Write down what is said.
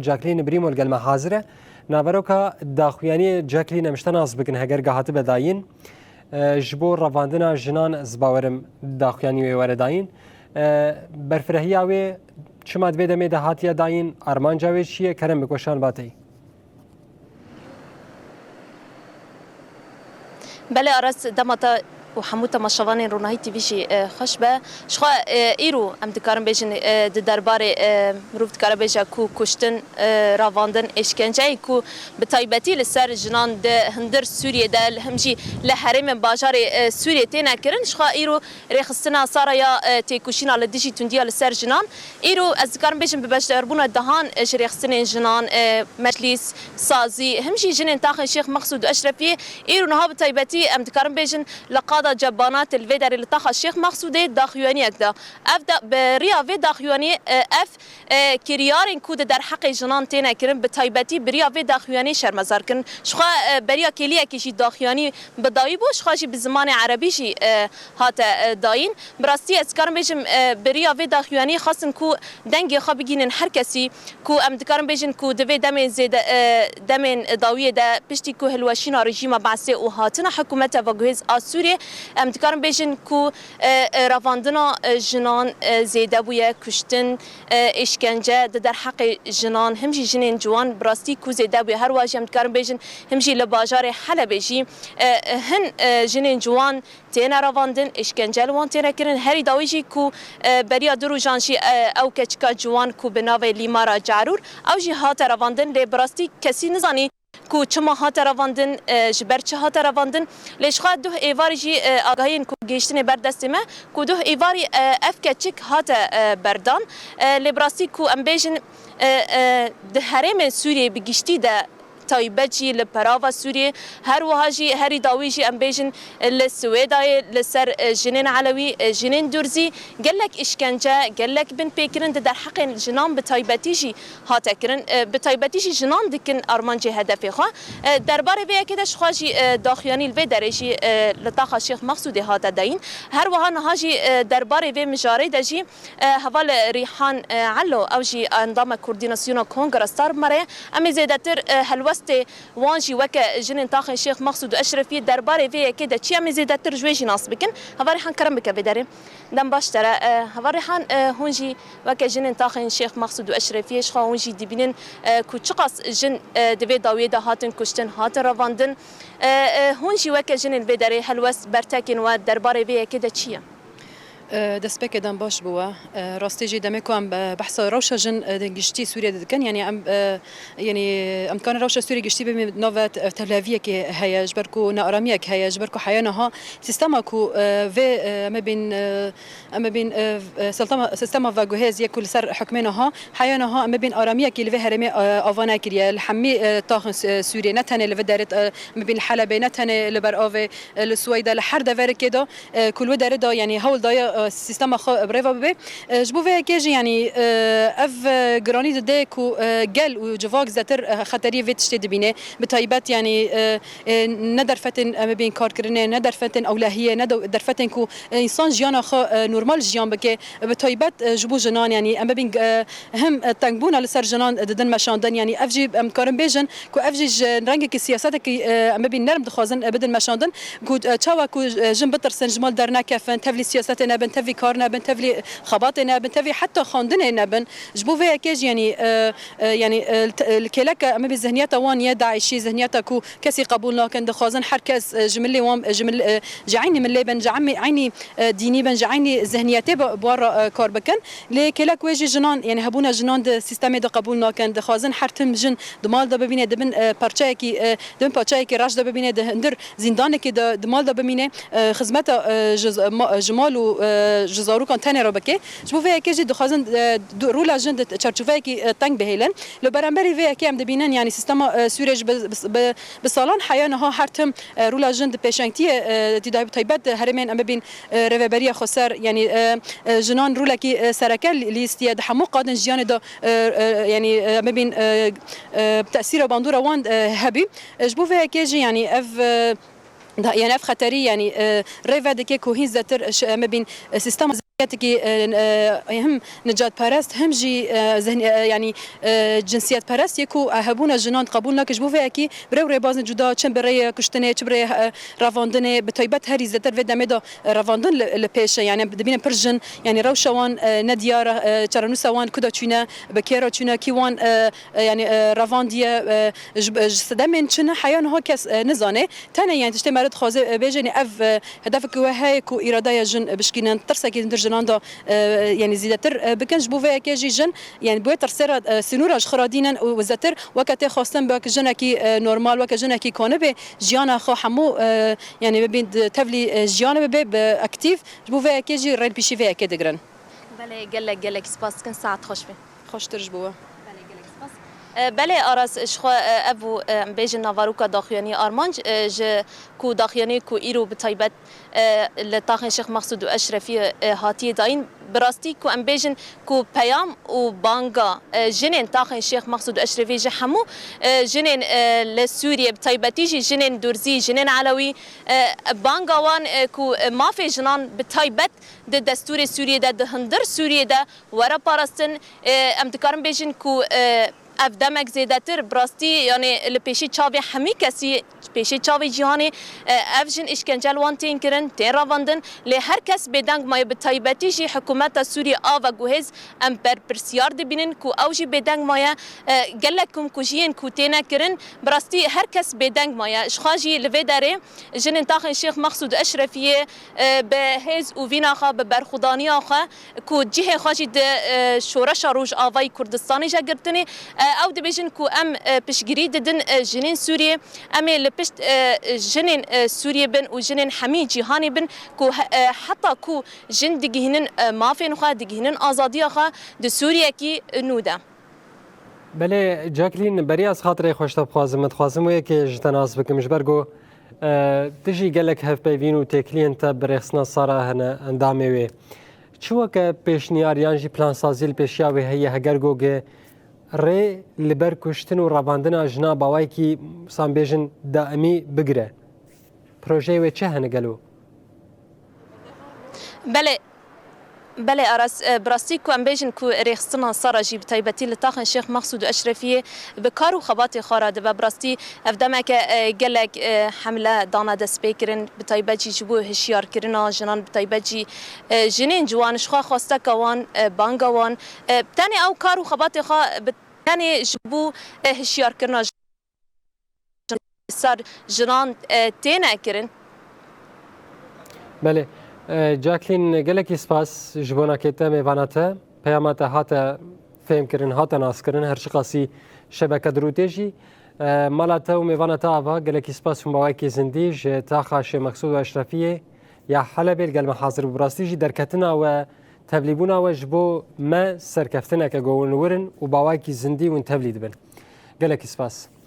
جاکلین بریم والگلمه حاضره نابروکا داخویانی جاکلین مشتناس بکن هگر گهات بداین جبور رواندنا جنان زباورم داخویانی ورداین برفرهی آوی چما دوی دمی دهاتی داین ارمان جاوی چیه کرم بکشان باتی بله آرس دمتا وحموتا مشواني روناهي تيفيشي خشبه شخوا ايرو ام دكارم بيجن دربار مروف دكارم بيجا كو كشتن راواندن اشكنجه كو بتايبتي لسر جنان ده هندر سوريا ده همجي لحرم باجار سوريا تينا كرن شخوا ايرو ريخستنا صاريا تيكوشينا لديجي تنديا لسر جنان ايرو از دكارم بيجن ببشربونا دهان ريخستن جنان مجلس سازي همجي جنن تاخن شيخ مقصود اشرفي ايرو نها بتايبتي ام دكارم بيجن لقاد جبانات الفيدر اللي طاخ الشيخ مقصودي داخيوني اكدا افدا بريا في داخيوني اف كريارين كود در حق جنان تينا كرن بتايبتي بريا في داخيوني شرمزار كن شخا بريا كليه كيشي داخيوني بدايبو شخاشي بالزمان عربي شي هات داين براستي اسكارم بيجم بريا في داخيوني خاصن كو دنگي خبيجين هر كسي كو ام دكارم بيجن كو دفي دمن زيد دمن داويه ده بشتي كو هلوشينا رژيم بعثه او هاتنا حكومه وجهز اسوري ام دکارم بیشن کو رواندنا جنان زیده بویه کشتن اشکنجه در حق جنان همجی جنین جوان براستی کو زیده بویه هر واجی ام دکارم بیشن همجی لباجار حلب جی هن جنین جوان تینا رواندن اشکنجه لوان تینا کرن هری داویجی کو بریا درو جانشی او کچکا جوان کو بناوی لیمارا جارور او جی هات رواندن لی براستی کسی نزانی کو چما هات رواندن جبر چه هات رواندن لیش خواهد دوه ایواری جی آگاهین کو گیشتن بردستمه کو دوه ایواری افکه چک هات بردان لیبراسی کو ام بیجن ده حرم سوریه بگیشتی ده تایبجی لپراوا سوریه هر وهاجی هری داویجی ام بیجن لسویدای لسر جنین علوی جنین درزی گلک اشکنجه گلک بن پیکرن در حق جنان بتایبتیجی هاتکرن بتایبتیجی جنان دکن ارمانجی هدفی خوا درباره وی کدش خواجی داخیانی الوی درجی لطاقه شیخ مقصودی هات داین هر وها نهاجی درباره وی مجاری دجی حوال ریحان علو اوجی اندام کوردیناسیون کنگرستار مره ام زیادتر هلوست وانجی وک جنین تاخن شیخ مقصود اشرفی درباره وی کده چی ام زیادتر جویجی ناس بکن هوا ریحان کرم بک بداریم دم باشتره هوا ریحان هونجی وک جنین تاخن شیخ مقصود اشرفی شخا هونجی دبینن کوچقاس جن دوی داوی ده هاتن کشتن هات رواندن هونجی وک جنین بداره هلوست برتکن و درباره وی کده چیه دەست پێکێدان باش بووە ڕاستێژی دەمێکم بەحسا ڕەوشە ژن گشتی سووریا دەکەن ینی ئەمکان ڕەوشە سووری گشتی بێ ناوەت تەلەڤیەکی هەیە ژبەر و نائرامیەک هەیە ژبەر و حیانەها سیستەما و vê ئەمە بین سیستەما ڤەگوهێز یەک و لەسەر حکمێنەها حیانەها ئەمە بین ئارامiyekî li vê herêmê ava nekiriye li hemî taxin Sûriyê ne tenê li vê derê em bîn li Helebê ne tenê li ber avê li Swêdê li her deverekê da ku li wê derê da yani hewl daye سیستم خو بريفا بي جبو في كيجي يعني اف جراني دي كو جل وجواك زتر خطريه في تشتي دبينه بتايبات يعني ندر فتن ما بين كاركرنه ندر فتن اولهيه ندر فتن كو انسان جيانا خو نورمال جيان بك بتايبات جبو جنان يعني اما بين هم تنبونا لسر جنان ددن مشاندن يعني افجي مكارم بيجن كو افجي رنگك سياستك اما بين نرم دخازن بدن مشاندن كو تشاوا كو جن بتر سنجمال درنا كفن تفلي سياستنا بن تفي كارنا بن تفلي خباطنا بن تفي حتى خاندنا بن جبو في كيج يعني الكلك اما بذهنيته وان يدعي شي ذهنيته كو كسي قبولنا كان دخازن حركز جملي وام جمل جعيني من لبن جعمي عيني ديني بن جعيني ذهنيته بورا كاربكن لكلك وجه جنان يعني هبونا جنان د سيستم د قبولنا كان دخازن حرتم جن دمال د ببينه دبن بارچاكي دبن بارچاكي راج د ببينه دندر زندانك دمال د ببينه خدمته جمال و جزارو كان تاني ربكي جبو في كيجي دخازن رولا جند تشارچوفاكي تانك بهيلن لو برامبري في كي ام دبينن يعني سيستم سوريج بصالون حيانها حرتم رولا جند بيشانتي تدايب تايبات هرمين ام بين ريفبريه خسر يعني جنان رولا كي سركل ليستياد حمو قادن جيان دا يعني ام بين تاثير باندورا وان هبي جبو في كيجي يعني اف يعني اف خطري يعني ريفا دكي كوهين زتر ما بين سيستم كاتكي هم نجات باراست هم جي ذهن يعني جنسيات باراست يكو هبونا جنان قبولنا كجبو فيكي بري بازن جدا چم بري كشتنه چ بري رافاندنه بتايبت هري زتر في دمدا رافاندن لبيش يعني دبين برجن يعني روشوان نديار چرنوسوان كدا چونه بكيرا چونه كيوان يعني رافانديه صدمن چنه حيان ها كس نزانه تانه يعني تشتي مرد خوازه بيجني اف هدفك هي كو اراده جن بشكينن ترسكي درجنان دا يعني زيادتر بكنج بو في كي جن يعني بو ترسر سنوراج خرادينن وزتر وقت خواستن بك جنكي نورمال وك جنكي كونبه جيانا خو حمو يعني بين تفلي جيانا به اكتيف بو في كي جي ريد بيشي في كي دغرن بله گلک سپاس کن ساعت خوش بین خوش ترج بو بله آراس اشخوا ابو بیج نواروکا داخیانی آرمانج ج کو داخیانی کو ایرو بتایبت لطاقن شیخ مقصود و اشرفی هاتی داین براستی کو ام بیجن کو پیام و بانگا جنین طاقن شیخ مقصود و اشرفی ج همو جنین لسوریه بتایبتی جنین دورزی جنین علوی بانگا وان کو مافی جنان بتایبت د دستور سوریه ده هندر سوریه ده ورا پاراستن ام دکارم بیجن کو اف دمک زیادتر براستی یعنی لپیشی چاوی همی کسی پیشی چاوی جهانی اف جن اشکنجل وان تین کرن تین رواندن لی هر کس بدنگ مای بتایبتی جی حکومت سوری آوا گوهز ام بر پرسیار دبینن کو او جی بدنگ مایا گلکم کجین کو تینا کرن براستی هر کس بدنگ مایا اشخاجی لوی داره جن انتاخ شیخ مقصود اشرفیه به هز و وینا خا به برخودانی آخه کو جه خاجی د شورش روج آوای کردستانی جا گرتنی او دبیجن کو ام پشگیری ددن جنین سوریه ام لپشت جنین سوریه بن و جنین حمی جهانی بن کو حتی کو جن دگهنن مافین خو دگهنن آزادی خو د سوریه کی نوده بله جاکلین بری از خاطر خوشتاب خوازم و که جتناز بکم جبرگو تجي قالك هف بيفين وتكلين تا بريخسنا صار هنا اندامي وي شو که پیشنیاریان جی پلان سازی پیشیاوی هی هگر گوگه ری لبر کشتن و رواندن جنا باوی کی سان بیژن دائمی بگره پروژه و چه هنگلو بله آراس براستی کو ام بیژن کو ریخستنا سراجی بتایبتی لطاقن شیخ مقصود و اشرفیه بکار و خبات خارد و براستی افدمک گلک حمله دانا دست بکرن بتایبتی جبو هشیار کرنا جنان بتایبتی جنین جوان شخوا خواسته کوان بانگوان تانی او کار و خبات خا تانی جبو هشیار کرنا سر جنان تینا کرن بله جاکلین گلکی سپاس جبونا کتا میواناته پیامات هاته فهم کرن هاته ناس کرن هر شخصی شبکه دروتیجی مالاته و میواناته آوا گلکی سپاس فم باوی کی زندی ج تاخاش مقصود و اشرفیه یا حلبه الگلم حاضر براستیجی درکتنا و تبلیبونا و جبو ما سرکفتنا که گوون ورن و باوی کی زندی و تبلید بن گلکی سپاس